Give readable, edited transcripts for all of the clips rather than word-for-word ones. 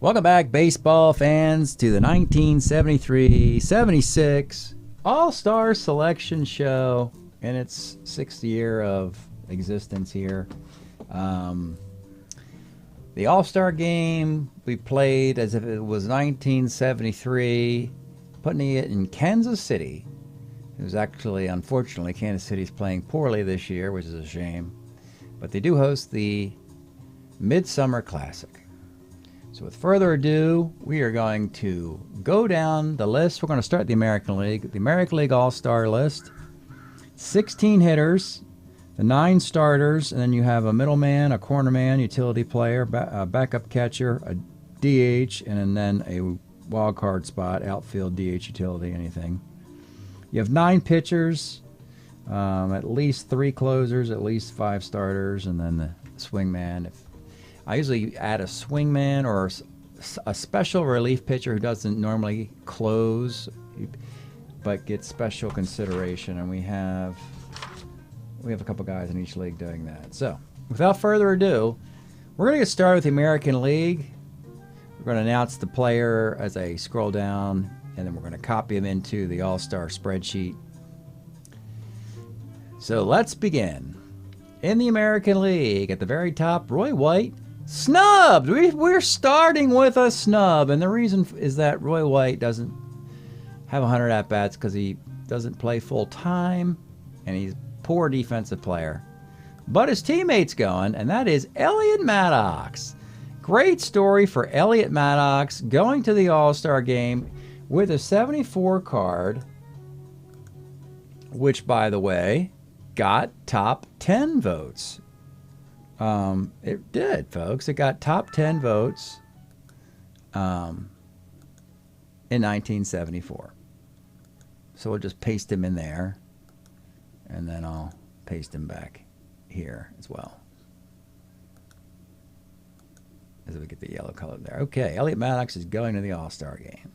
Welcome back, baseball fans, to the 1973-76 All-Star Selection Show in its 6th year of existence here. The All-Star Game we played as if it was 1973, putting it in Kansas City. It was actually, unfortunately, Kansas City's playing poorly this year, which is a shame. But they do host the Midsummer Classic. So with further ado, we are going to go down the list. We're going to start the American League. The American League All-Star list. 16 hitters, the 9 starters, and then you have a middleman, a cornerman, utility player, a backup catcher, a DH, and then a wild card spot, outfield, DH, utility, anything. You have 9 pitchers, at least 3 closers, at least 5 starters, and then the swingman. I usually add a swingman or a special relief pitcher who doesn't normally close, but gets special consideration. And we have a couple guys in each league doing that. So, without further ado, we're going to get started with the American League. We're going to announce the player as I scroll down, and then we're going to copy him into the All-Star spreadsheet. So let's begin. In the American League, at the very top, Roy White. Snubbed! We're starting with a snub, and the reason is that Roy White doesn't have 100 at-bats because he doesn't play full-time, and he's a poor defensive player. But his teammate's going, and that is Elliot Maddox. Great story for Elliot Maddox going to the All-Star Game with a 74 card, which, by the way, got top 10 votes. It did, folks. It got top 10 votes in 1974. So we'll just paste him in there, and then I'll paste him back here as well, as we get the yellow color there. Okay, Elliot Maddox is going to the All-Star Game.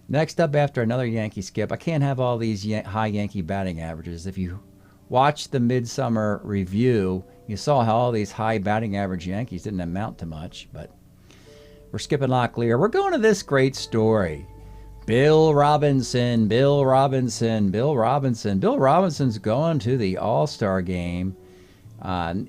Next up, after another Yankee skip, I can't have all these high Yankee batting averages. If you watch the Midsummer Review, you saw how all these high batting average Yankees didn't amount to much, but we're skipping Locklear. We're going to this great story. Bill Robinson. Bill Robinson's going to the All-Star Game.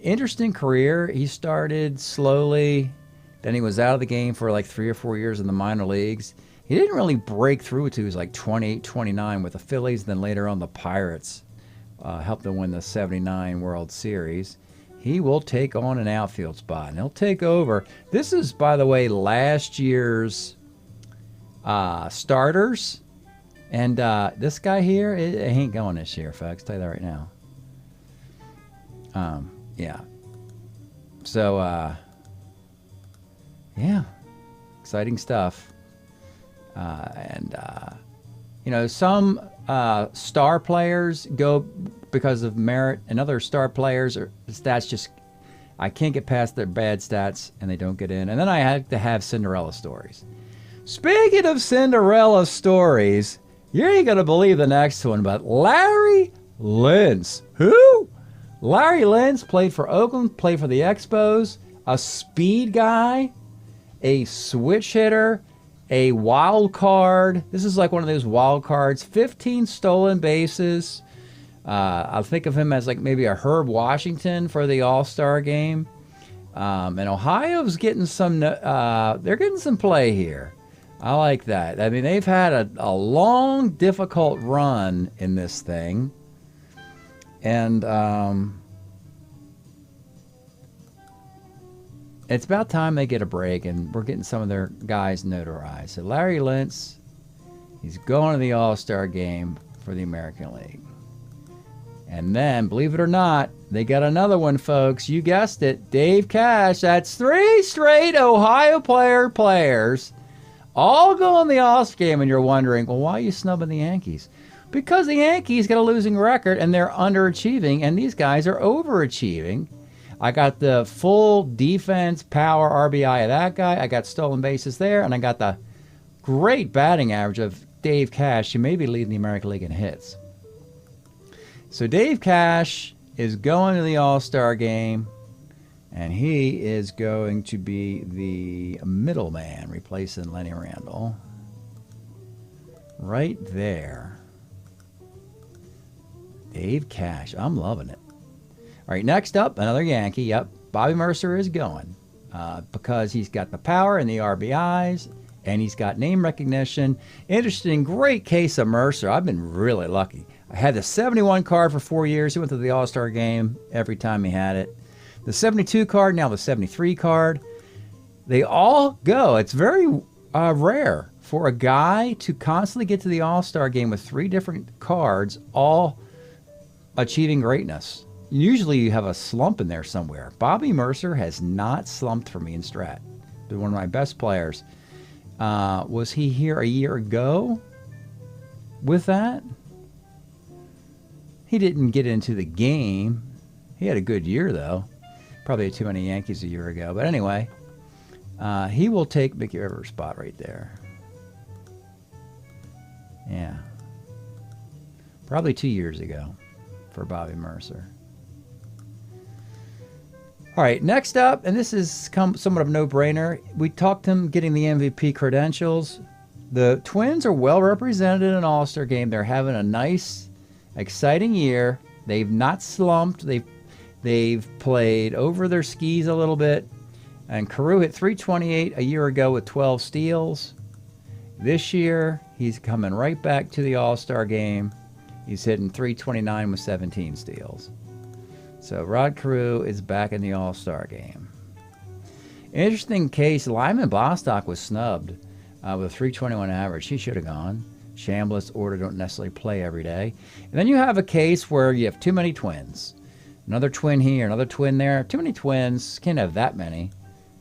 Interesting career. He started slowly, then he was out of the game for like 3 or 4 years in the minor leagues. He didn't really break through until he was like 28, 29 with the Phillies, then later on the Pirates. Helped them win the 79 World Series. He will take on an outfield spot, and he'll take over. This is, by the way, last year's starters. And this guy here, it ain't going this year, folks. I'll tell you that right now. Yeah. So, yeah. Exciting stuff. You know, some star players go because of merit, and other star players or stats just, I can't get past their bad stats and they don't get in. And then I had to have Cinderella stories. Speaking of Cinderella stories, you ain't gonna believe the next one, but Larry Lentz. Who? Larry Lentz played for Oakland, played for the Expos, a speed guy, a switch hitter, a wild card. This is like one of those wild cards. 15 stolen bases. I'll think of him as like maybe a Herb Washington for the All-Star Game. And Ohio's getting some, they're getting some play here. I like that. I mean, they've had a long, difficult run in this thing. And it's about time they get a break, and we're getting some of their guys notarized. So Larry Lentz, he's going to the All-Star Game for the American League. And then, believe it or not, they got another one, folks. You guessed it, Dave Cash. That's 3 straight Ohio players all going to the All-Star Game, and you're wondering, well, why are you snubbing the Yankees? Because the Yankees got a losing record, and they're underachieving, and these guys are overachieving. I got the full defense, power, RBI of that guy. I got stolen bases there, and I got the great batting average of Dave Cash, who may be leading the American League in hits. So Dave Cash is going to the All-Star Game. And he is going to be the middleman, replacing Lenny Randall. Right there. Dave Cash. I'm loving it. All right, next up, another Yankee. Yep, Bobby Mercer is going because he's got the power and the RBIs, and he's got name recognition. Interesting, great case of Mercer. I've been really lucky. I had the 71 card for 4 years. He went to the All-Star game every time he had it. The 72 card, now the 73 card. They all go. It's very rare for a guy to constantly get to the All-Star game with 3 different cards, all achieving greatness. Usually you have a slump in there somewhere. Bobby Mercer has not slumped for me in Strat. Been one of my best players. Was he here a year ago with that? He didn't get into the game. He had a good year, though. Probably had too many Yankees a year ago. But anyway, he will take Mickey Rivers' spot right there. Yeah. Probably 2 years ago for Bobby Mercer. All right, next up, and this is somewhat of a no-brainer. We talked him getting the MVP credentials. The Twins are well represented in an All-Star game. They're having a nice, exciting year. They've not slumped. They've played over their skis a little bit. And Carew hit 328 a year ago with 12 steals. This year, he's coming right back to the All-Star game. He's hitting 329 with 17 steals. So Rod Carew is back in the All-Star game. Interesting case, Lyman Bostock was snubbed with a 321 average. He should have gone. Chambliss order don't necessarily play every day. And then you have a case where you have too many twins. Another twin here, another twin there. Too many twins. Can't have that many.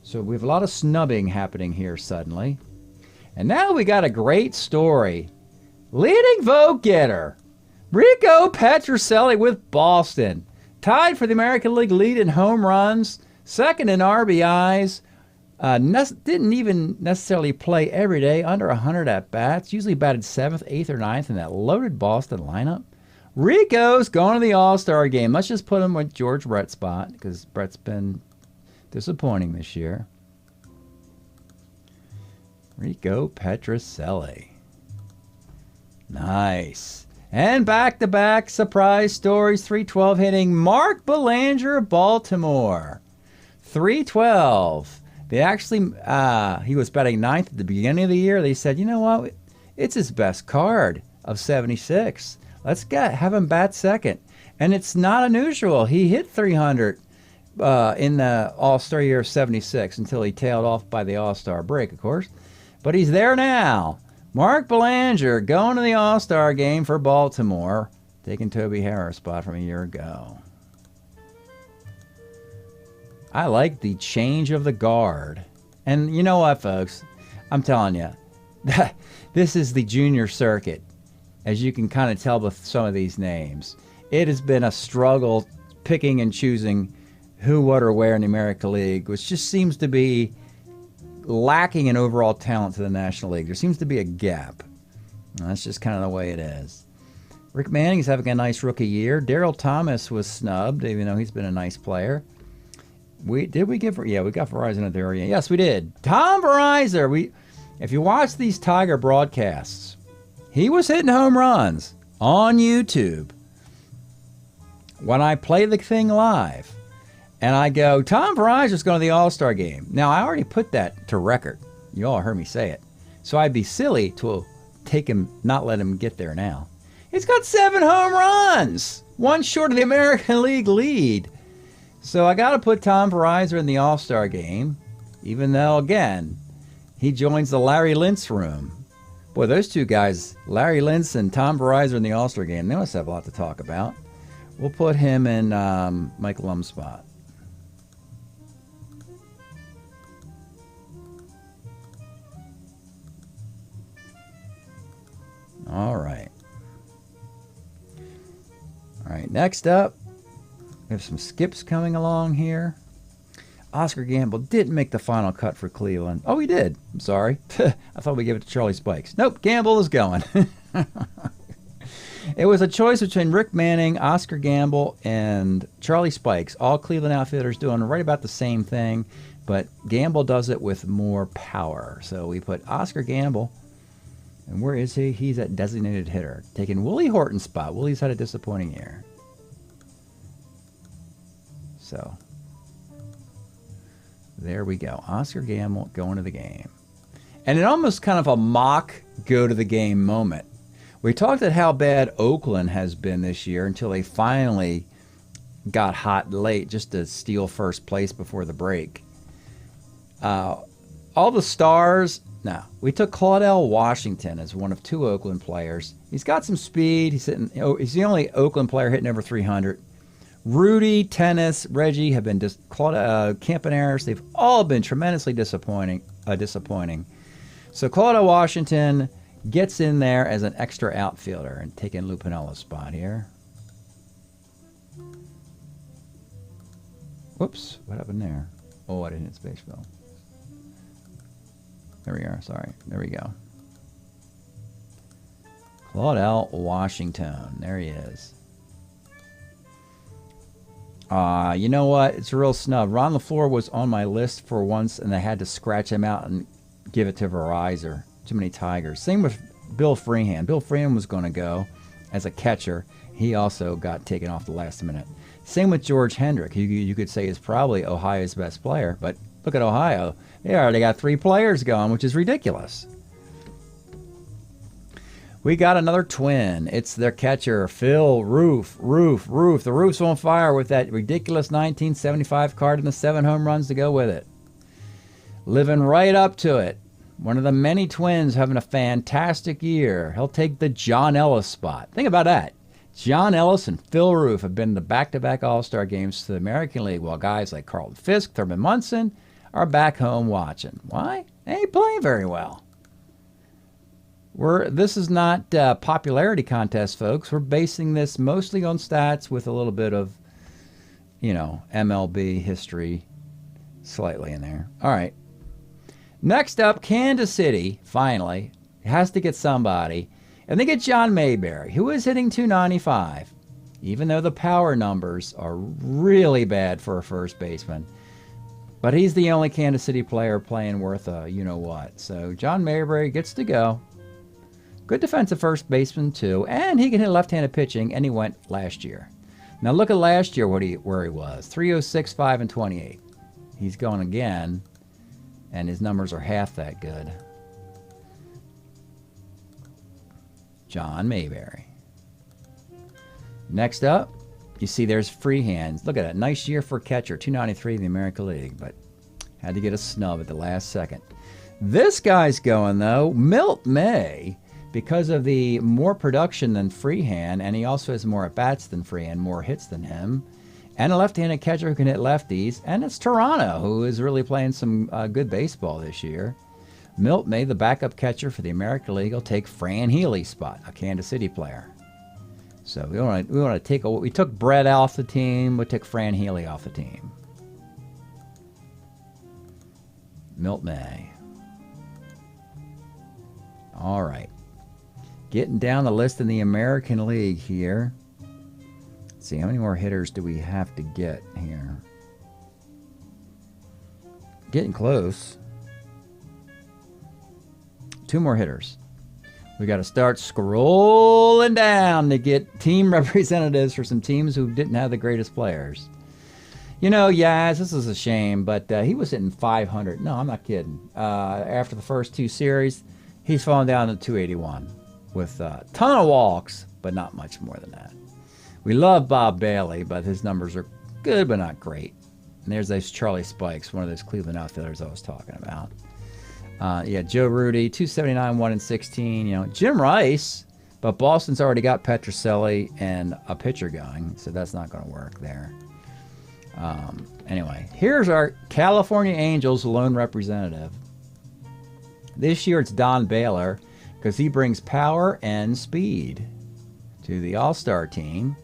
So we have a lot of snubbing happening here suddenly. And now we got a great story. Leading vote getter, Rico Petrocelli with Boston. Tied for the American League lead in home runs, second in RBIs. Didn't even necessarily play every day, under 100 at-bats. Usually batted 7th, 8th, or 9th in that loaded Boston lineup. Rico's going to the All-Star game. Let's just put him with George Brett's spot because Brett's been disappointing this year. Rico Petrocelli. Nice. And back-to-back surprise stories. 312 hitting Mark Belanger of Baltimore. 312. They actually, he was batting 9th at the beginning of the year. They said, you know what? It's his best card of 76. Let's have him bat second. And it's not unusual. He hit 300 in the All-Star year of 76 until he tailed off by the All-Star break, of course. But he's there now. Mark Belanger going to the All-Star game for Baltimore, taking Toby Harris' spot from a year ago. I like the change of the guard. And you know what, folks? I'm telling you, this is the junior circuit, as you can kind of tell with some of these names. It has been a struggle picking and choosing who, what, or where in the American League, which just seems to be lacking in overall talent to the National League. There seems to be a gap. And that's just kind of the way it is. Rick Manning's having a nice rookie year. Darryl Thomas was snubbed, even though he's been a nice player. We got Verizon at there. Yes, we did. Tom Verizon. If you watch these Tiger broadcasts, he was hitting home runs on YouTube. When I play the thing live, and I go, Tom Verizon's going to the All-Star game. Now, I already put that to record. You all heard me say it. So I'd be silly to not let him get there now. He's got 7 home runs, one short of the American League lead. So I got to put Tom Verizon in the All-Star game, even though, again, he joins the Larry Lintz room. Boy, those two guys, Larry Lintz and Tom Verizon in the All-Star game, they must have a lot to talk about. We'll put him in Mike Lum's spot. All right. All right, next up, we have some skips coming along here. Oscar Gamble didn't make the final cut for Cleveland. Oh, he did. I'm sorry. I thought we'd give it to Charlie Spikes. Nope, Gamble is going. It was a choice between Rick Manning, Oscar Gamble, and Charlie Spikes. All Cleveland outfielders doing right about the same thing, but Gamble does it with more power. So we put Oscar Gamble, and where is he? He's at designated hitter, taking Willie Horton's spot. Willie's had a disappointing year. So there we go. Oscar Gamble going to the game. And it almost kind of a mock go to the game moment. We talked about how bad Oakland has been this year until they finally got hot late just to steal first place before the break. All the stars, no. We took Claudell Washington as one of 2 Oakland players. He's got some speed. He's the only Oakland player hitting over 300. Rudy, Tennis, Reggie have been Campaneris. They've all been tremendously disappointing. So Claudell Washington gets in there as an extra outfielder and taking Lou Piniella's spot here. Whoops, what happened there? Oh, I didn't hit space fill. There we are, sorry. There we go. Claudell Washington. There he is. You know what? It's a real snub. Ron LaFleur was on my list for once, and I had to scratch him out and give it to Verizon. Too many Tigers. Same with Bill Freehan. Bill Freehan was going to go as a catcher. He also got taken off the last minute. Same with George Hendrick, who you could say is probably Ohio's best player. But look at Ohio. They already got 3 players going, which is ridiculous. We got another twin. It's their catcher, Phil Roof. The Roof's on fire with that ridiculous 1975 card and the 7 home runs to go with it. Living right up to it. One of the many twins having a fantastic year. He'll take the John Ellis spot. Think about that. John Ellis and Phil Roof have been in the back-to-back All-Star games to the American League, while guys like Carlton Fisk, Thurman Munson are back home watching. Why? They ain't playing very well. This is not a popularity contest, folks. We're basing this mostly on stats with a little bit of, MLB history slightly in there. All right. Next up, Kansas City, finally, has to get somebody. And they get John Mayberry, who is hitting .295, even though the power numbers are really bad for a first baseman. But he's the only Kansas City player playing worth a you-know-what. So John Mayberry gets to go. Good defensive first baseman, too. And he can hit left-handed pitching, and he went last year. Now look at last year where he was. 306, 5, and 28. He's going again. And his numbers are half that good. John Mayberry. Next up, you see there's Freehan. Look at that. Nice year for a catcher. .293 in the American League, but had to get a snub at the last second. This guy's going, though. Milt May, because of the more production than Freehan, and he also has more at-bats than Freehan, more hits than him. And a left-handed catcher who can hit lefties. And it's Toronto, who is really playing some good baseball this year. Milt May, the backup catcher for the American League, will take Fran Healy's spot, a Kansas City player. So we want to take we took Brett off the team. We took Fran Healy off the team. Milt May. All right. Getting down the list in the American League here. Let's see, how many more hitters do we have to get here? Getting close. 2 more hitters. We got to start scrolling down to get team representatives for some teams who didn't have the greatest players. Yaz, this is a shame, but he was hitting 500. No, I'm not kidding. After the first 2 series, he's fallen down to 281 with a ton of walks, but not much more than that. We love Bob Bailey, but his numbers are good, but not great. And there's those Charlie Spikes, one of those Cleveland outfielders I was talking about. Joe Rudy, 279, 1 and 16. Jim Rice, but Boston's already got Petrocelli and a pitcher going, so that's not going to work there. Anyway, here's our California Angels lone representative. This year it's Don Baylor, because he brings power and speed to the All-Star team.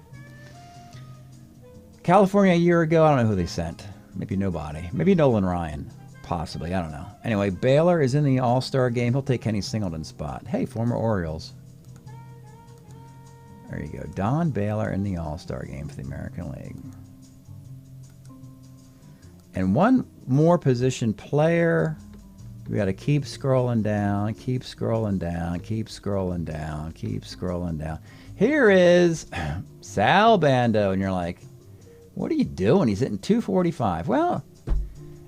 California a year ago, I don't know who they sent. Maybe nobody. Maybe Nolan Ryan. Possibly. I don't know. Anyway, Baylor is in the All-Star game. He'll take Kenny Singleton's spot. Hey, former Orioles. There you go. Don Baylor in the All-Star game for the American League. And one more position player. We got to keep scrolling down, keep scrolling down, keep scrolling down, keep scrolling down. Here is Sal Bando, and you're like, what are you doing? He's hitting 245. Well,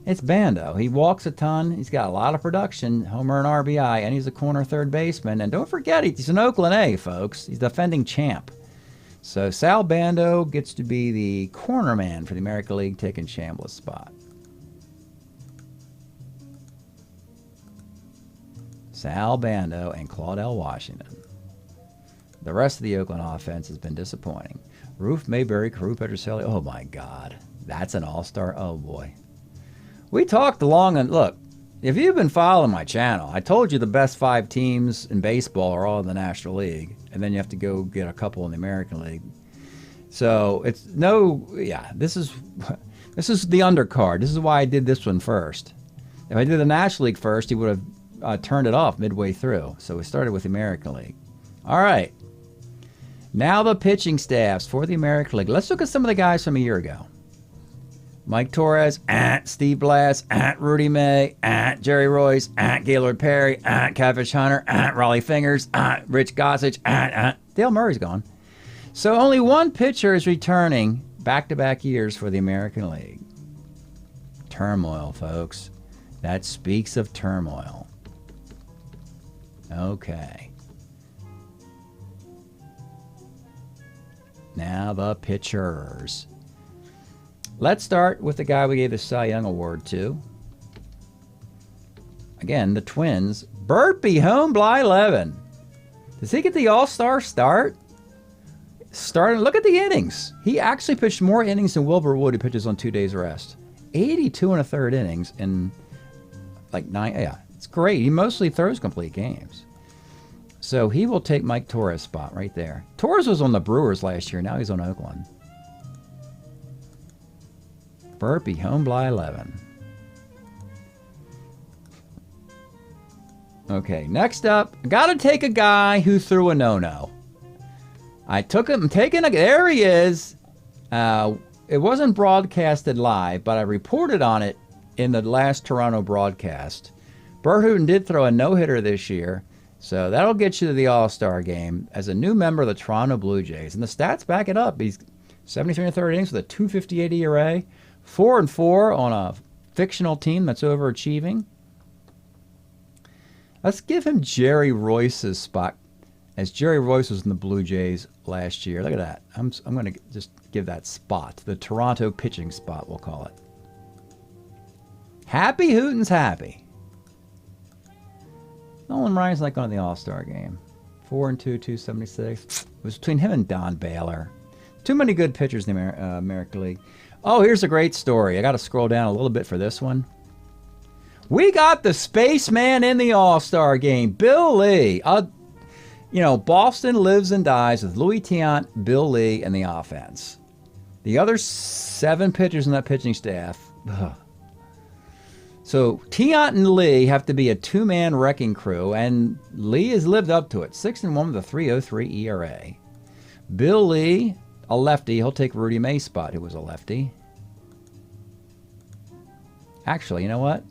it's Bando. He walks a ton. He's got a lot of production, homer and RBI, and he's a corner third baseman. And don't forget, he's an Oakland A, folks. He's defending champ. So Sal Bando gets to be the corner man for the American League, taking Chambliss' spot. Sal Bando and Claudell Washington. The rest of the Oakland offense has been disappointing. Roof Mayberry, Carew Petroselli. Oh, my God. That's an all-star. Oh, boy. We talked along, and look, if you've been following my channel, I told you the best 5 teams in baseball are all in the National League, and then you have to go get a couple in the American League. So it's this is the undercard. This is why I did this one first. If I did the National League first, he would have turned it off midway through. So we started with the American League. All right. Now the pitching staffs for the American League. Let's look at some of the guys from a year ago. Mike Torres, Steve Blass, Rudy May, Jerry Royce, Gaylord Perry, Catfish Hunter, Raleigh Fingers, Rich Gossage, Dale Murray's gone. So only one pitcher is returning back-to-back years for the American League. Turmoil, folks. That speaks of turmoil. Okay. Now the pitchers. Let's start with the guy we gave the Cy Young Award to. Again, the Twins. Burt Blyleven. Does he get the All-Star start? Look at the innings. He actually pitched more innings than Wilbur Wood, who pitches on 2 days rest. 82 and a third innings in like 9. Yeah, it's great. He mostly throws complete games. So he will take Mike Torres' spot right there. Torres was on the Brewers last year. Now he's on Oakland. Burt Blyleven. Okay, next up, got to take a guy who threw a no-no. There he is. It wasn't broadcasted live, but I reported on it in the last Toronto broadcast. Burt Hooton did throw a no-hitter this year, so that'll get you to the All-Star game as a new member of the Toronto Blue Jays. And the stats back it up. He's 73 and a third innings with a 2.58 ERA, 4-4 on a fictional team that's overachieving. Let's give him Jerry Royce's spot, as Jerry Royce was in the Blue Jays last year. Look at that. I'm going to just give that spot, the Toronto pitching spot, we'll call it. Happy Hooton's happy. Nolan Ryan's not going to the All-Star game. 4-2, 276. It was between him and Don Baylor. Too many good pitchers in the American League. Oh, here's a great story. I got to scroll down a little bit for this one. We got the spaceman in the All-Star game, Bill Lee. Boston lives and dies with Louis Tiant, Bill Lee, and the offense. The other 7 pitchers in that pitching staff. Ugh. So Tiant and Lee have to be a 2-man wrecking crew, and Lee has lived up to it. 6-1 with a 3.03 ERA. Bill Lee, a lefty, he'll take Rudy May's spot, who was a lefty. Actually, you know what?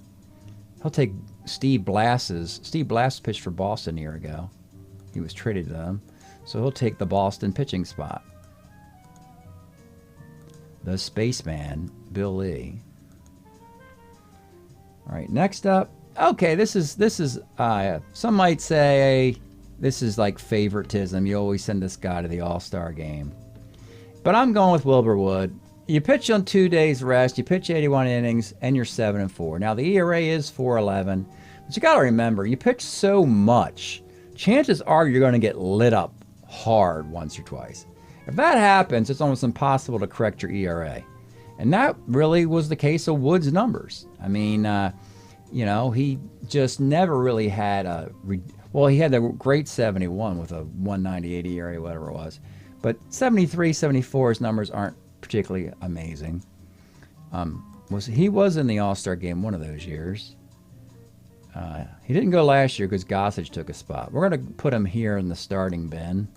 He'll take Steve Blass's. Steve Blass pitched for Boston a year ago. He was traded to them. So he'll take the Boston pitching spot. The spaceman, Bill Lee. All right, next up. Okay, this is some might say this is like favoritism. You always send this guy to the All-Star game. But I'm going with Wilbur Wood. You pitch on 2 days rest, you pitch 81 innings, and you're 7-4. Now, the ERA is 4.11, but you got to remember, you pitch so much, chances are you're going to get lit up hard once or twice. If that happens, it's almost impossible to correct your ERA. And that really was the case of Wood's numbers. I mean, he just never really had he had a great 71 with a 198 ERA, whatever it was. But 73, 74, his numbers aren't particularly amazing. He was in the All-Star game one of those years. He didn't go last year because Gossage took a spot. We're going to put him here in the starting bin.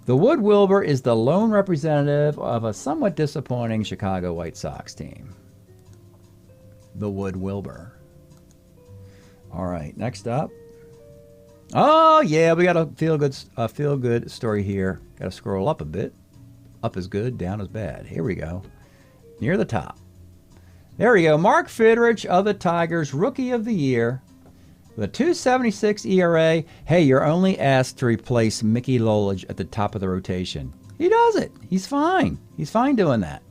The Wood Wilbur is the lone representative of a somewhat disappointing Chicago White Sox team. The Wood Wilbur. All right, next up. Oh yeah, we got a feel good story here. Got to scroll up a bit. Up is good, down is bad. Here we go. Near the top. There we go. Mark Fidrich of the Tigers, Rookie of the Year. With a 2.76 ERA. Hey, you're only asked to replace Mickey Lolich at the top of the rotation. He does it. He's fine. He's fine doing that.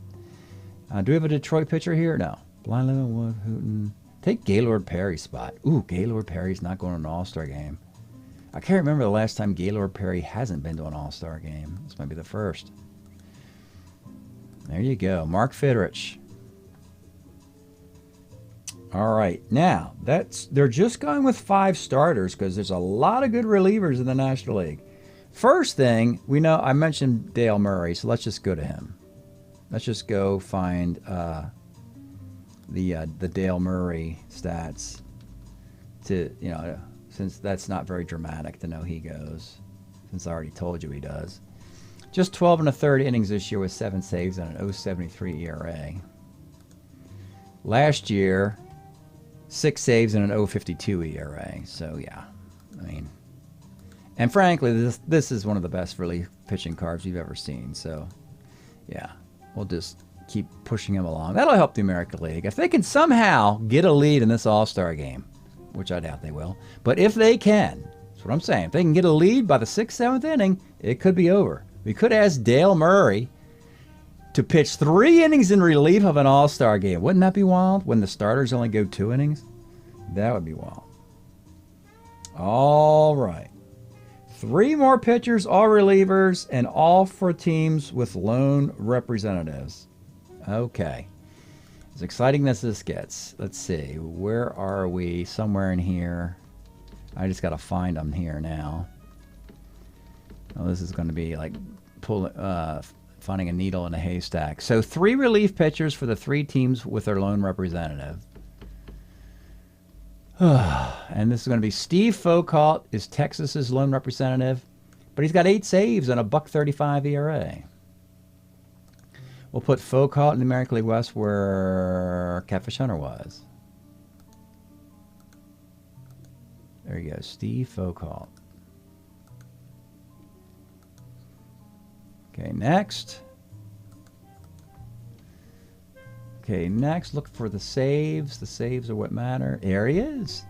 Do we have a Detroit pitcher here? No. Blind Lemon, Wood, Hooten. Take Gaylord Perry's spot. Ooh, Gaylord Perry's not going to an All-Star game. I can't remember the last time Gaylord Perry hasn't been to an All-Star game. This might be the first. There you go. Mark Fidrich. All right. Now, they're just going with 5 starters because there's a lot of good relievers in the National League. First thing, we know I mentioned Dale Murray, so let's just go to him. Let's just go find the Dale Murray stats to, since that's not very dramatic to know he goes, since I already told you he does. Just 12 1/3 innings this year with 7 saves and an 0.73 ERA. Last year, 6 saves and an 0.52 ERA. So yeah, I mean, and frankly, this is one of the best relief pitching cards we've ever seen. So yeah, we'll just keep pushing him along. That'll help the American League if they can somehow get a lead in this All-Star game, which I doubt they will. But if they can, that's what I'm saying. If they can get a lead by the 6th, 7th inning, it could be over. We could ask Dale Murray to pitch 3 innings in relief of an All-Star game. Wouldn't that be wild when the starters only go 2 innings? That would be wild. All right. 3 more pitchers, all relievers, and all for teams with lone representatives. Okay. As exciting as this gets, let's see. Where are we? Somewhere in here. I just got to find them here now. Oh, this is going to be like finding a needle in a haystack. So 3 relief pitchers for the 3 teams with their lone representative. And this is going to be Steve Foucault is Texas's lone representative, but he's got 8 saves and a .135 ERA. We'll put Foucault in the American League West where Catfish Hunter was. There you go, Steve Foucault. Okay, next. Okay, next, look for the saves. The saves are what matter. There he is.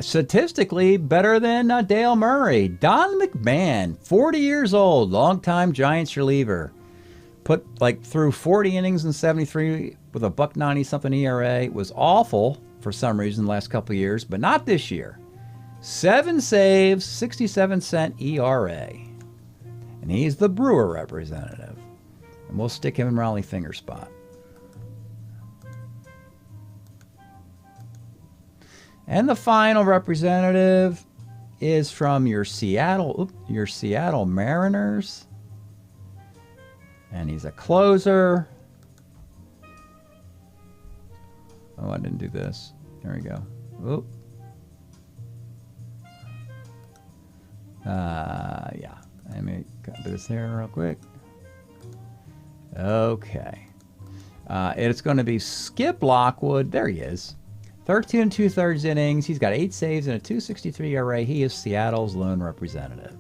Statistically better than Dale Murray. Don McMahon, 40 years old, longtime Giants reliever. Put through 40 innings in 73 with a .190 something ERA. Was awful for some reason the last couple of years, but not this year. 7 saves, 67-cent ERA. And he's the Brewer representative. And we'll stick him in Raleigh finger spot. And the final representative is from your Seattle Mariners. And he's a closer. Oh, I didn't do this. There we go. Oop. Yeah. Let me do this here real quick. Okay. It's going to be Skip Lockwood. There he is. 13 2/3 innings. He's got 8 saves and a .263 ERA. He is Seattle's lone representative.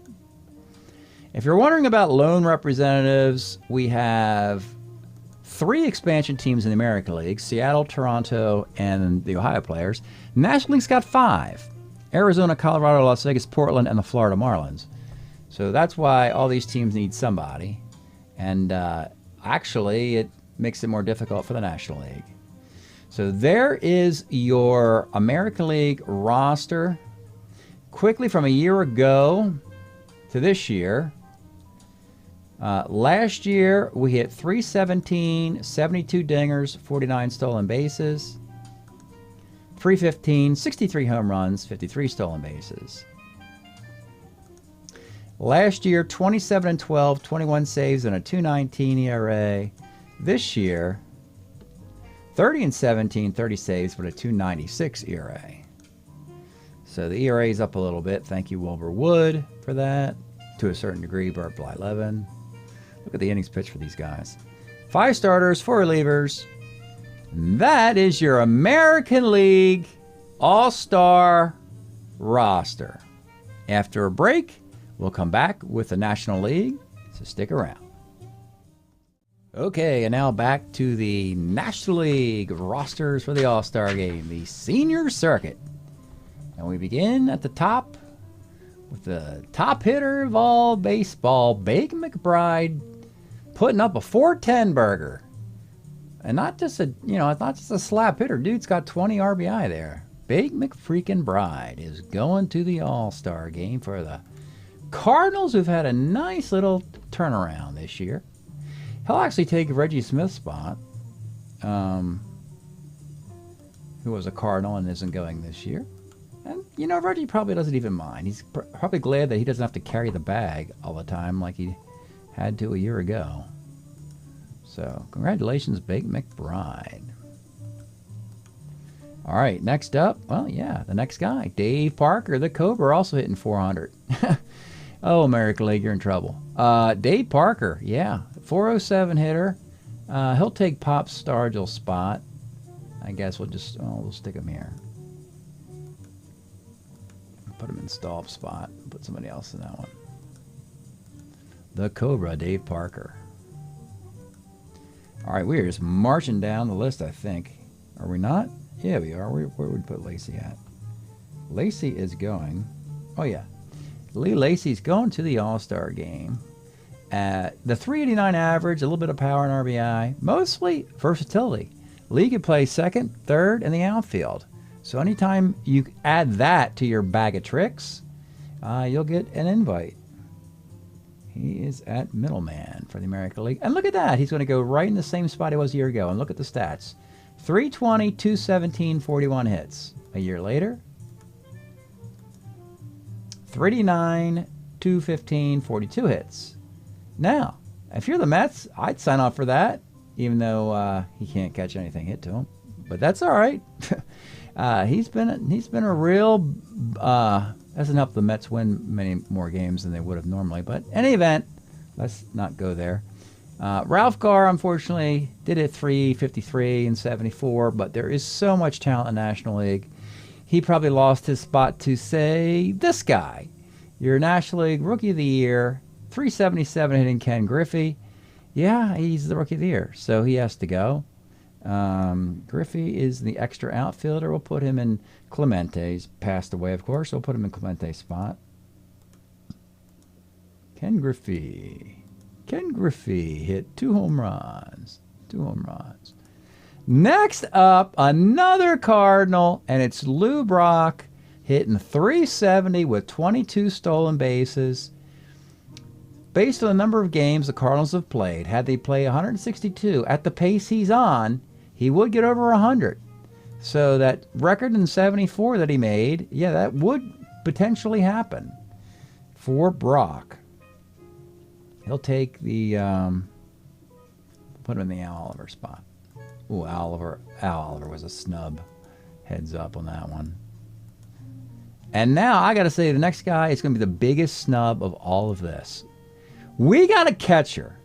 If you're wondering about lone representatives, we have 3 expansion teams in the American League, Seattle, Toronto, and the Ohio Players. The National League's got 5, Arizona, Colorado, Las Vegas, Portland, and the Florida Marlins. So that's why all these teams need somebody. And actually, it makes it more difficult for the National League. So there is your American League roster. Quickly from a year ago to this year. Last year, we hit 317, 72 dingers, 49 stolen bases. 315, 63 home runs, 53 stolen bases. Last year, 27 12, 21 saves, and a .219 ERA. This year, 30 17, 30 saves, but a .296 ERA. So the ERA is up a little bit. Thank you, Wilbur Wood, for that. to a certain degree. Bart Bly 11. Look at the innings pitched for these guys. 5 starters, 4 relievers. That is your American League All-Star roster. After a break, we'll come back with the National League, so stick around. Okay, and now back to the National League rosters for the All-Star Game, the senior circuit. And we begin at the top with the top hitter of all baseball, Big McBride, putting up a 410 burger. And not just a, it's not just a slap hitter. Dude's got 20 RBI there. Big McFreakin' Bride is going to the All-Star Game for the Cardinals, who've had a nice little turnaround this year. He'll actually take Reggie Smith's spot, who was a Cardinal and isn't going this year. And, Reggie probably doesn't even mind. He's probably glad that he doesn't have to carry the bag all the time like he had to a year ago. So, congratulations, Big McBride. All right, next up, the next guy, Dave Parker, the Cobra, also hitting 400. Oh, American League, you're in trouble. Dave Parker, 407 hitter. He'll take Pop Stargill's spot. I guess we'll stick him here. Put him in Staub's spot. Put somebody else in that one. The Cobra, Dave Parker. All right, we are just marching down the list, I think. Are we not? Yeah, we are. Where would we put Lacey at? Lacey is going. Oh, yeah. Lee Lacey's going to the All-Star Game. The 389 average, a little bit of power and RBI, mostly versatility. Lee could play second, third, and the outfield. So anytime you add that to your bag of tricks, you'll get an invite. He is at middleman for the American League. And look at that. He's going to go right in the same spot he was a year ago. And look at the stats. 320, 217, 41 hits. A year later, 389, 215, 42 hits. Now, if you're the Mets, I'd sign up for that, even though he can't catch anything hit to him. But that's all right. He's been a real hasn't helped the Mets win many more games than they would have normally. But in any event, let's not go there. Ralph Garr, unfortunately, did it 353 and 74, but there is so much talent in the National League. He probably lost his spot to, say, this guy. Your National League Rookie of the Year, 377 hitting Ken Griffey. Yeah, he's the Rookie of the Year, so he has to go. Griffey is the extra outfielder. We'll put him in Clemente's. Passed away, of course. We'll put him in Clemente's spot. Ken Griffey. Ken Griffey hit 2 home runs. 2 home runs. Next up, another Cardinal, and it's Lou Brock hitting 370 with 22 stolen bases. Based on the number of games the Cardinals have played, had they play 162 at the pace he's on, he would get over 100. So that record in 74 that he made, that would potentially happen for Brock. He'll take the, put him in the Al Oliver spot. Ooh, Al Oliver was a snub. Heads up on that one. And now I got to say, the next guy is going to be the biggest snub of all of this. We got a catcher.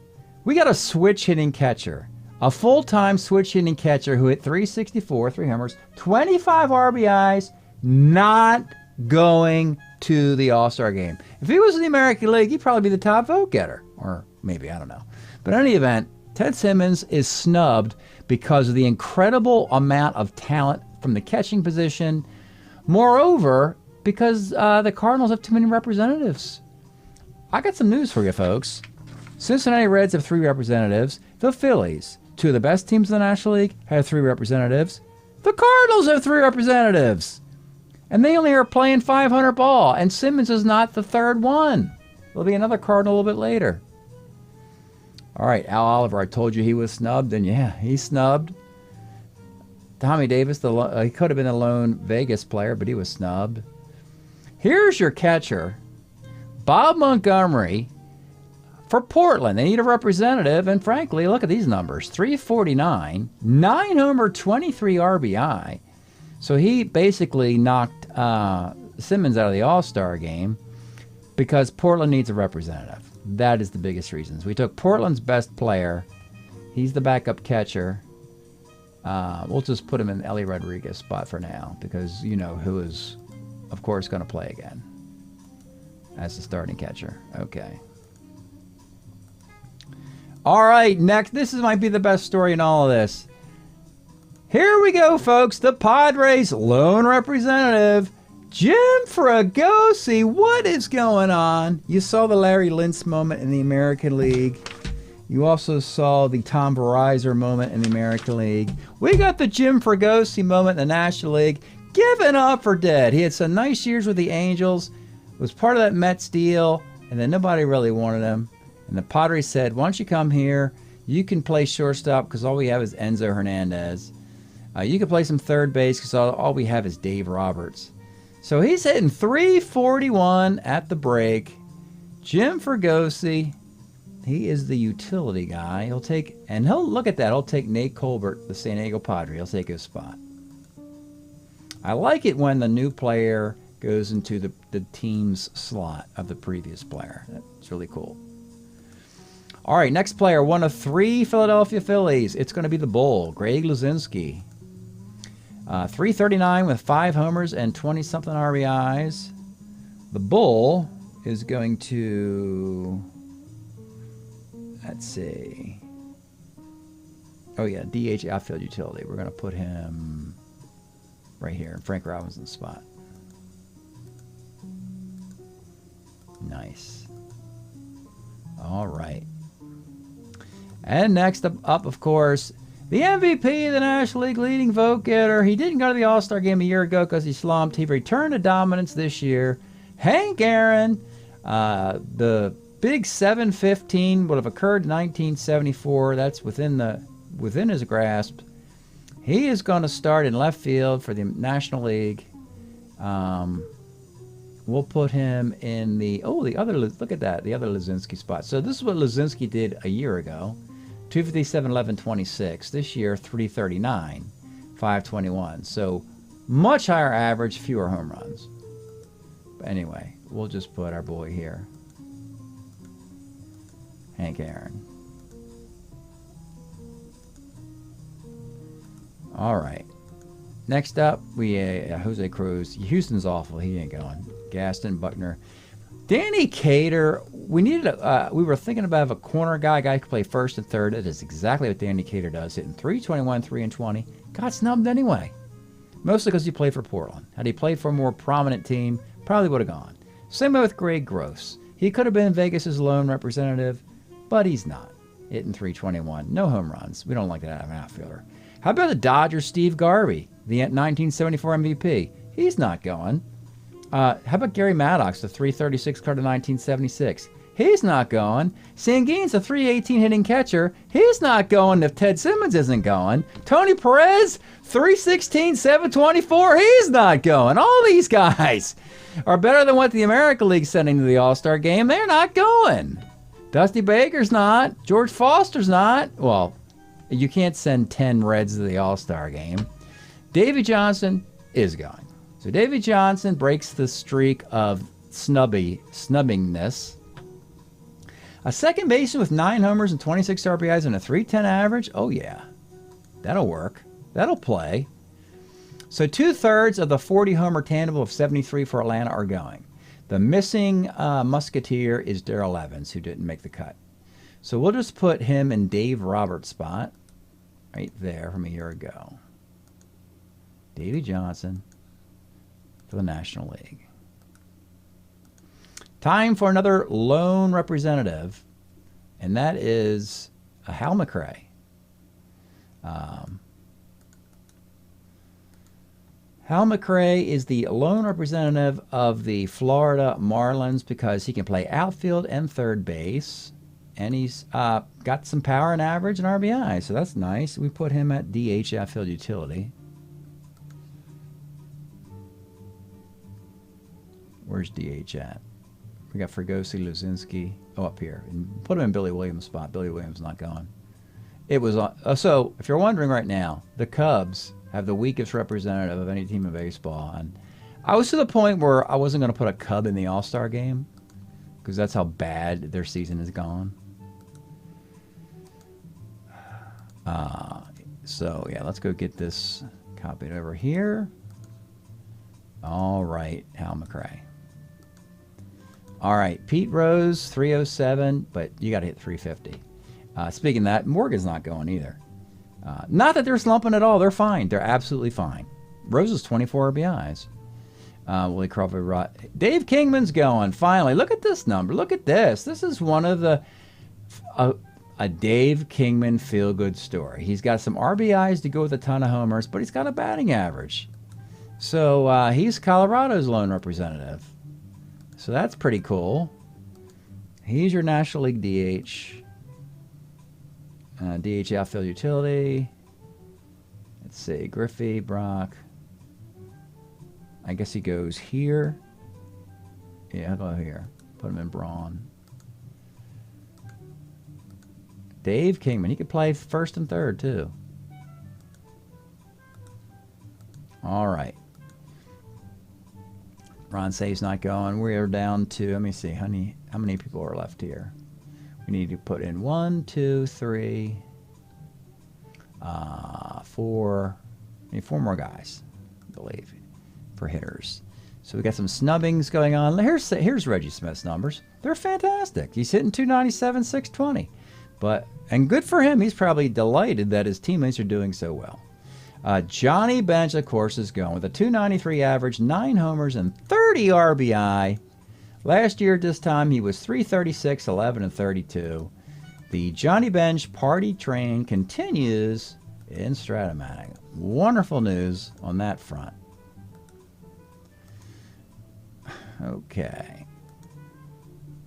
We got a switch hitting catcher. A full-time switch hitting catcher who hit 364, 3 homers, 25 RBIs, not going to the All-Star Game. If he was in the American League, he'd probably be the top vote getter. Or maybe, I don't know. But in any event, Ted Simmons is snubbed because of the incredible amount of talent from the catching position. Moreover, because the Cardinals have too many representatives. I got some news for you, folks. Cincinnati Reds have 3 representatives. The Phillies, 2 of the best teams in the National League, have 3 representatives. The Cardinals have 3 representatives. And they only are playing 500 ball. And Simmons is not the 3rd one. There'll be another Cardinal a little bit later. All right, Al Oliver, I told you he was snubbed. And yeah, he's snubbed. Tommy Davis, he could have been a lone Vegas player, but he was snubbed. Here's your catcher, Bob Montgomery, for Portland. They need a representative, and frankly, look at these numbers. 349, 9 homer, 23 RBI. So he basically knocked Simmons out of the All-Star game because Portland needs a representative. That is the biggest reason. We took Portland's best player. He's the backup catcher. We'll just put him in Ellie Rodriguez spot for now because you know who is, of course, going to play again as the starting catcher. Okay. All right, next. This might be the best story in all of this. Here we go, folks. The Padres' lone representative, Jim Fregosi. What is going on? You saw the Larry Lintz moment in the American League. You also saw the Tom Verizon moment in the American League. We got the Jim Fregosi moment in the National League. Given up for dead. He had some nice years with the Angels. Was part of that Mets deal, and then nobody really wanted him. And the Padres said, why don't you come here? You can play shortstop because all we have is Enzo Hernandez. You can play some third base because all we have is Dave Roberts. So he's hitting .341 at the break. Jim Fregosi, he is the utility guy. He'll take Nate Colbert, the San Diego Padre. He'll take his spot. I like it when the new player goes into the team's slot of the previous player. That's really cool. All right, next player, one of 3 Philadelphia Phillies. It's going to be the Bull, Greg Luzinski. .339 with 5 homers and 20-something RBIs. The Bull is going to, let's see. Oh, yeah, DH outfield utility. We're going to put him right here in Frank Robinson's spot. Nice. All right. And next up, of course, the MVP of the National League leading vote getter. He didn't go to the All-Star game a year ago because he slumped. He returned to dominance this year. Hank Aaron, the big 7-15 would have occurred in 1974. That's within his grasp. He is going to start in left field for the National League. We'll put him in the other Luzinski spot. So this is what Luzinski did a year ago. 257, 11, 26. This year, 339, 521. So much higher average, fewer home runs. But anyway, we'll just put our boy here. Hank Aaron. All right. Next up, we Jose Cruz. Houston's awful. He ain't going. Gaston, Buckner. Danny Cater. We were thinking about a corner guy who could play first and third. That is exactly what Danny Cater does. Hitting .321, 3-20. Got snubbed anyway. Mostly because he played for Portland. Had he played for a more prominent team, probably would have gone. Same way with Greg Gross. He could have been Vegas' lone representative, but he's not. Hitting .321. No home runs. We don't like that out of an outfielder. How about the Dodgers' Steve Garvey, the 1974 MVP? He's not going. How about Gary Maddox, the .336 card of 1976? He's not going. Sanguine's a .318 hitting catcher. He's not going if Ted Simmons isn't going. Tony Perez, .316, 724. He's not going. All these guys are better than what the American League's sending to the All-Star game. They're not going. Dusty Baker's not. George Foster's not. Well, you can't send 10 Reds to the All-Star game. Davey Johnson is going. So Davey Johnson breaks the streak of snubbingness. A second baseman with 9 homers and 26 RBIs and a .310 average? Oh, yeah. That'll work. That'll play. So 2/3 of the 40-homer tandem of 73 for Atlanta are going. The missing musketeer is Darrell Evans, who didn't make the cut. So we'll just put him in Dave Roberts' spot right there from a year ago. Davey Johnson for the National League. Time for another lone representative, and that is Hal McRae. Hal McRae is the lone representative of the Florida Marlins because he can play outfield and third base, and he's got some power and average and RBI, so that's nice. We put him at DH outfield utility. Where's DH at? We got Fregosi, Luzinski. Oh, up here. And put him in Billy Williams' spot. Billy Williams not going. It was so if you're wondering right now, the Cubs have the weakest representative of any team in baseball. And I was to the point where I wasn't going to put a Cub in the All-Star game. because that's how bad their season has gone. So, yeah, let's go get this copied over here. All right, Hal McRae. All right, Pete Rose, 307, but you got to hit 350. Speaking of that, Morgan's not going either. Not that they're slumping at all. They're fine. They're absolutely fine. Rose is 24 RBIs. Willie Crawford, Dave Kingman's going, finally. Look at this number. Look at this. This is one of the... a Dave Kingman feel-good story. He's got some RBIs to go with a ton of homers, but he's got a batting average. So he's Colorado's lone representative. So that's pretty cool. He's your National League DH. DH outfield utility. Let's see, Griffey, Brock. I guess he goes here. Yeah, I'll go here. Put him in Braun. Dave Kingman. He could play first and third, too. All right. Ron Say's not going. We're down to, let me see, how many people are left here? We need to put in 1, 2, 3, 4. We need 4 more guys, I believe, for hitters. So we got some snubbings going on. Here's Reggie Smith's numbers. They're fantastic. He's hitting 297, 620. And good for him. He's probably delighted that his teammates are doing so well. Johnny Bench, of course, is going with a 293 average, 9 homers, and 30 RBI. Last year at this time, he was 336, 11, and 32. The Johnny Bench party train continues in Strat-O-Matic. Wonderful news on that front. Okay.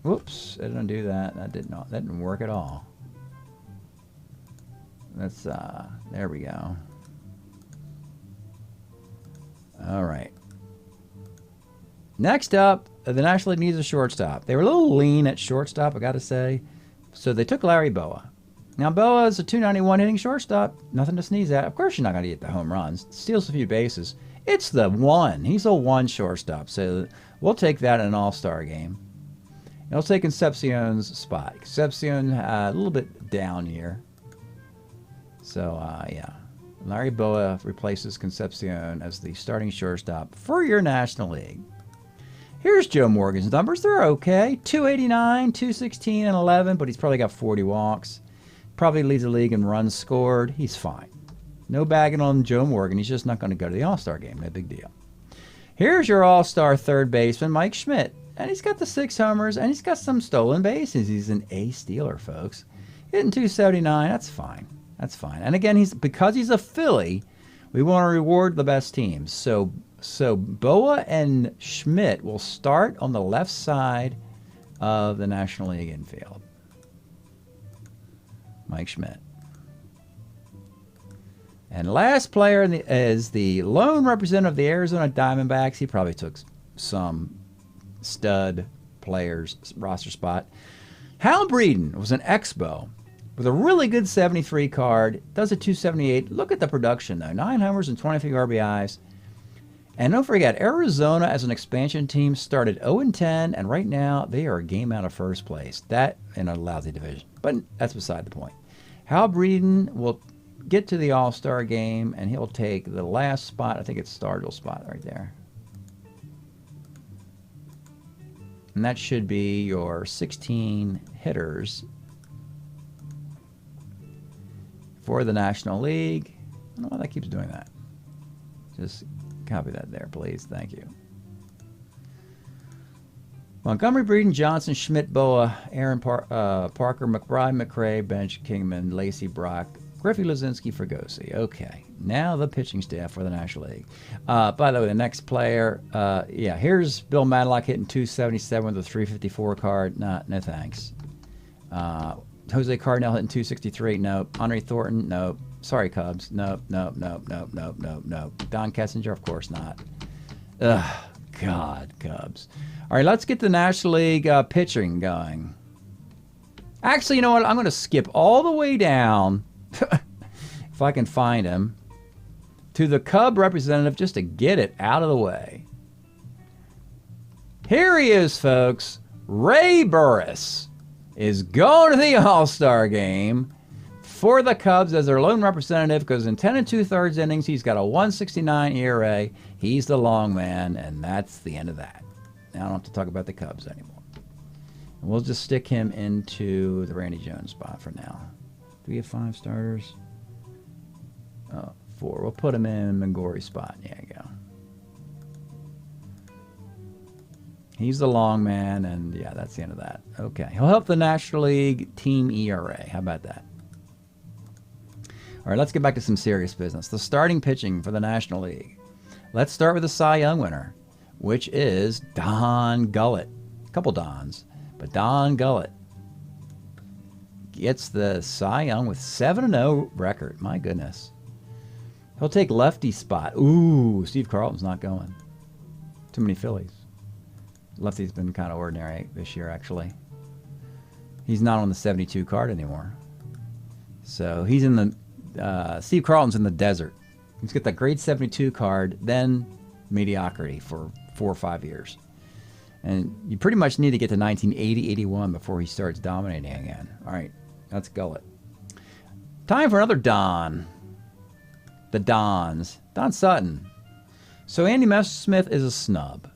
Whoops, I didn't do that. That didn't work at all. Let's, there we go. All right. Next up, the National League needs a shortstop. They were a little lean at shortstop, I got to say. So they took Larry Boa. Now, Boa is a 291 hitting shortstop. Nothing to sneeze at. Of course, you're not going to get the home runs. Steals a few bases. It's the one. He's a one shortstop. So we'll take that in an all-star game. And we'll take Concepcion's spot. Concepcion, a little bit down here. So, yeah. Larry Boa replaces Concepcion as the starting shortstop for your National League. Here's Joe Morgan's numbers. They're okay. 289, 216, and 11, but he's probably got 40 walks. Probably leads the league in runs scored. He's fine. No bagging on Joe Morgan. He's just not going to go to the All-Star game. No big deal. Here's your All-Star third baseman, Mike Schmidt. And he's got the 6 homers, and he's got some stolen bases. He's an A stealer, folks. Hitting 279. That's fine. That's fine. And again, because he's a Philly, we want to reward the best teams. So Boa and Schmidt will start on the left side of the National League infield. Mike Schmidt. And last player is the lone representative of the Arizona Diamondbacks. He probably took some stud players' roster spot. Hal Breeden was an Expo with a really good 73 card. Does a 278. Look at the production, though. 9 homers and 23 RBIs. And don't forget, Arizona as an expansion team started 0-10, and right now they are a game out of first place. That in a lousy division. But that's beside the point. Hal Breeden will get to the All-Star game, and he'll take the last spot. I think it's Stargell's spot right there. And that should be your 16 hitters for the National League. I don't know why that keeps doing that. Just copy that there, please. Thank you. Montgomery, Breeden, Johnson, Schmidt, Boa, Aaron Parker, McBride, McRae, Bench, Kingman, Lacey, Brock, Griffey, Lazinski, Fregosi. Okay, now the pitching staff for the National League. By the way, the next player, yeah, here's Bill Madlock hitting 277 with a 354 card. No thanks. Jose Cardinal hitting 263. Nope. Andre Thornton. Nope. Sorry, Cubs. Nope. Don Kessinger. Of course not. Ugh. God, Cubs. All right, let's get the National League pitching going. Actually, you know what? I'm going to skip all the way down, if I can find him, to the Cub representative just to get it out of the way. Here he is, folks. Ray Burris is going to the All-Star game for the Cubs as their lone representative because in 10 2/3 innings, he's got a 1.69 ERA. He's the long man, and that's the end of that. Now I don't have to talk about the Cubs anymore. And we'll just stick him into the Randy Jones spot for now. Do we have 5 starters? 4. We'll put him in Mangori's spot. There you go. He's the long man, and yeah, that's the end of that. Okay. He'll help the National League team ERA. How about that? All right, let's get back to some serious business. The starting pitching for the National League. Let's start with the Cy Young winner, which is Don Gullett. A couple Dons, but Don Gullett gets the Cy Young with 7-0 record. My goodness. He'll take lefty spot. Ooh, Steve Carlton's not going. Too many Phillies. Lefty's been kind of ordinary this year, actually. He's not on the 72 card anymore. So he's in the... Steve Carlton's in the desert. He's got that grade 72 card, then mediocrity for 4 or 5 years. And you pretty much need to get to 1980-81 before he starts dominating again. All right, that's Gullett. Time for another Don. The Dons. Don Sutton. So Andy Messersmith is a snub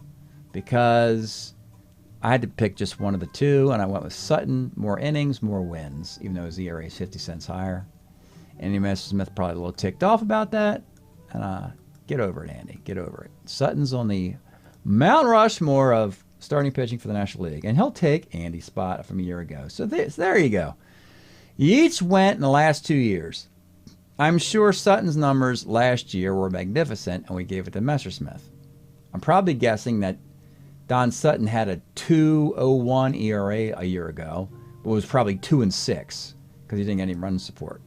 because I had to pick just one of the two, and I went with Sutton. More innings, more wins, even though his ERA is 50 cents higher. Andy Messersmith probably a little ticked off about that. And get over it, Andy. Get over it. Sutton's on the Mount Rushmore of starting pitching for the National League, and he'll take Andy's spot from a year ago. So there you go. You each went in the last 2 years. I'm sure Sutton's numbers last year were magnificent, and we gave it to Messersmith. I'm probably guessing that Don Sutton had a 2.01 ERA a year ago, but was probably 2-6 because he didn't get any run support.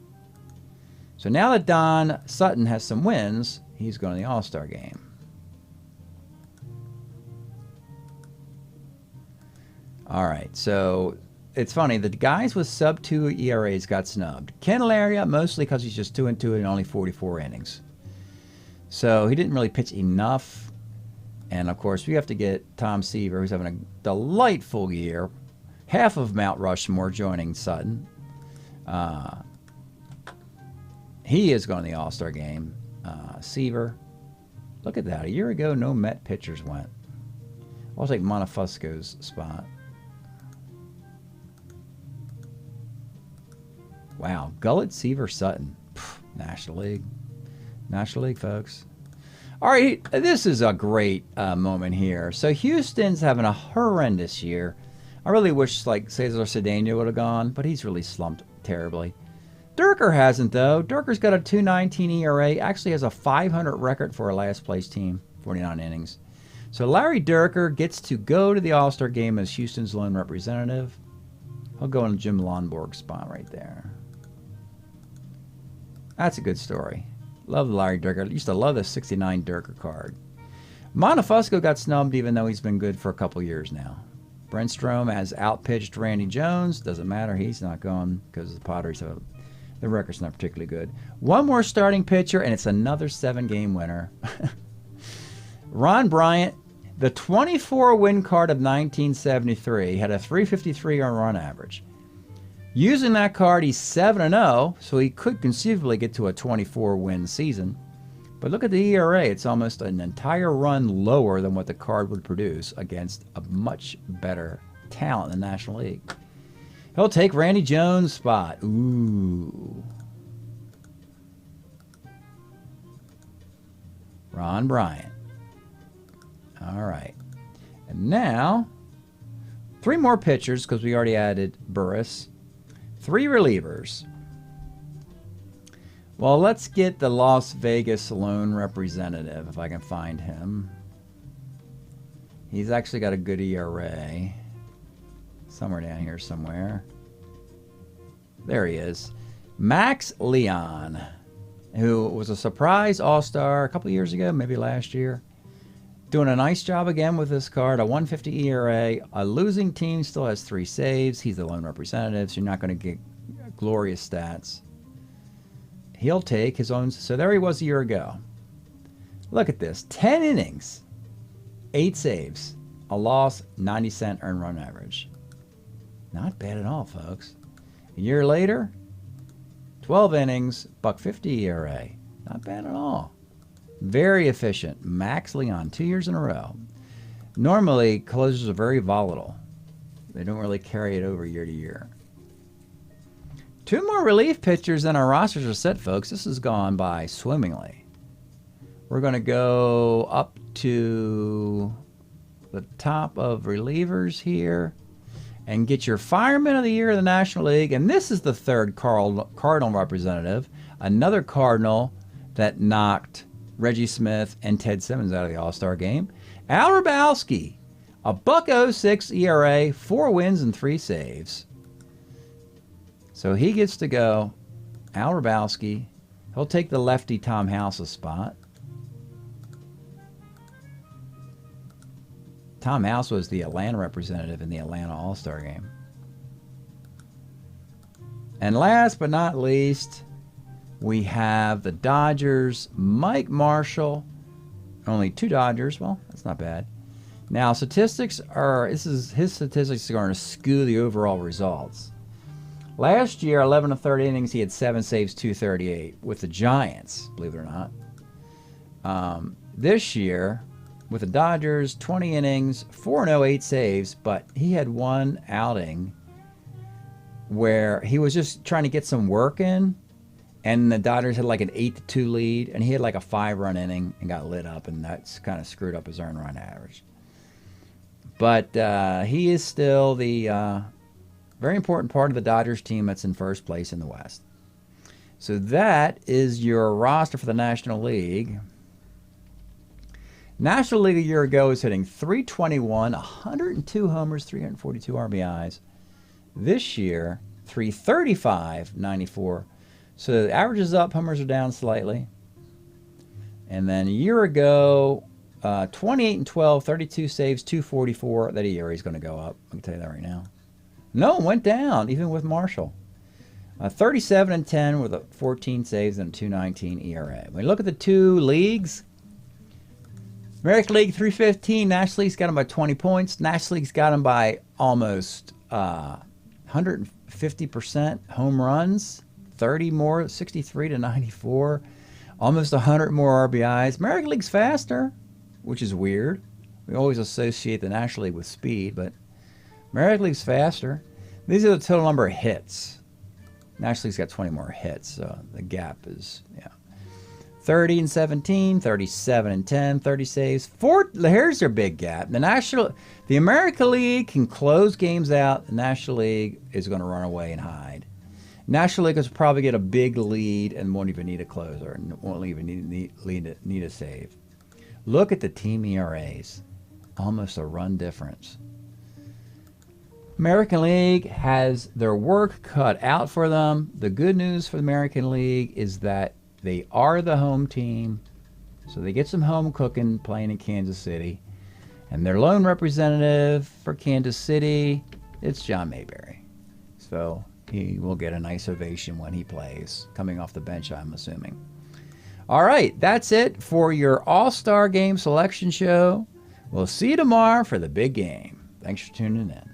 So now that Don Sutton has some wins, he's going to the All-Star game. All right, so it's funny. The guys with sub-2 ERAs got snubbed. Ken Laria, mostly because he's just 2-2 in only 44 innings. So he didn't really pitch enough. And, of course, we have to get Tom Seaver, who's having a delightful year. Half of Mount Rushmore joining Sutton. He is going to the All-Star game. Seaver. Look at that. A year ago, no Met pitchers went. I'll take Monofusco's spot. Wow. Gullett, Seaver, Sutton. National League. National League, folks. All right. This is a great moment here. So Houston's having a horrendous year. I really wish, like, Cesar Cedeno would have gone, but he's really slumped terribly. Durker hasn't, though. Durker's got a 2.19 ERA. Actually has a 500 record for a last-place team, 49 innings. So Larry Durker gets to go to the All-Star game as Houston's lone representative. He'll go in Jim Lonborg's spot right there. That's a good story. Love Larry Durker. Used to love the 69 Durker card. Monofusco got snubbed even though he's been good for a couple years now. Brent Strom has outpitched Randy Jones. Doesn't matter. He's not going because the Padres have the record's not particularly good. One more starting pitcher, and it's another 7-game winner. Ron Bryant, the 24-win card of 1973, had a 353 on run average. Using that card, he's 7-0, so he could conceivably get to a 24-win season. But look at the ERA. It's almost an entire run lower than what the card would produce against a much better talent in the National League. He'll take Randy Jones' spot. Ooh. Ron Bryant. All right. And now, 3 more pitchers because we already added Burris. 3 relievers. Well, let's get the Las Vegas lone representative, if I can find him. He's actually got a good ERA. Somewhere down here somewhere. There he is. Max Leon, who was a surprise All-Star a couple of years ago, maybe last year. Doing a nice job again with this card. A 150 ERA. A losing team still has 3 saves. He's the lone representative, so you're not going to get glorious stats. He'll take his own. So there he was a year ago. Look at this. 10 innings. 8 saves. a loss, 90-cent earned run average. Not bad at all, folks. A year later, 12 innings, $1.50 ERA. Not bad at all. Very efficient. Max Leon, 2 years in a row. Normally, closers are very volatile. They don't really carry it over year to year. 2 more relief pitchers and our rosters are set, folks. This has gone by swimmingly. We're going to go up to the top of relievers here and get your Fireman of the Year of the National League. And this is the third Cardinal representative, another Cardinal that knocked Reggie Smith and Ted Simmons out of the All-Star game. Al Hrabowski, a $1.06 ERA, 4 wins and 3 saves. So he gets to go. Al Hrabowski. He'll take the lefty Tom House's spot. Tom House was the Atlanta representative in the Atlanta All-Star game. And last but not least, we have the Dodgers, Mike Marshall. Only 2 Dodgers. Well, that's not bad. Now, his statistics are going to skew the overall results. Last year, 11 of 30 innings, he had 7 saves, 238 with the Giants, believe it or not. This year, with the Dodgers, 20 innings, 408 saves, but he had one outing where he was just trying to get some work in, and the Dodgers had like an 8-2 lead, and he had like a 5-run inning and got lit up, and that's kind of screwed up his earned run average. But he is still the very important part of the Dodgers team that's in first place in the West. So that is your roster for the National League. National League a year ago was hitting .321, 102 homers, 342 RBIs. This year, .335, 94. So the average is up, homers are down slightly. And then a year ago, 28 and 12, 32 saves, 244. That ERA is going to go up. I can tell you that right now. No, it went down, even with Marshall. 37 and 10 with a 14 saves and a 2.19 ERA. When you look at the 2 leagues, American League 315, National League's got him by 20 points. National League's got him by almost 150% home runs, 30 more, 63 to 94, almost 100 more RBIs. American League's faster, which is weird. We always associate the National League with speed, but American League's faster. These are the total number of hits. National League's got 20 more hits, so the gap is, 30 and 17, 37 and 10, 30 saves. Here's their big gap. The American League can close games out. The National League is going to run away and hide. National League will probably get a big lead and won't even need a closer, and won't even need a save. Look at the team ERAs. Almost a run difference. American League has their work cut out for them. The good news for the American League is that they are the home team, so they get some home cooking playing in Kansas City. And their lone representative for Kansas City, it's John Mayberry. So he will get a nice ovation when he plays, coming off the bench, I'm assuming. All right, that's it for your All-Star Game selection show. We'll see you tomorrow for the big game. Thanks for tuning in.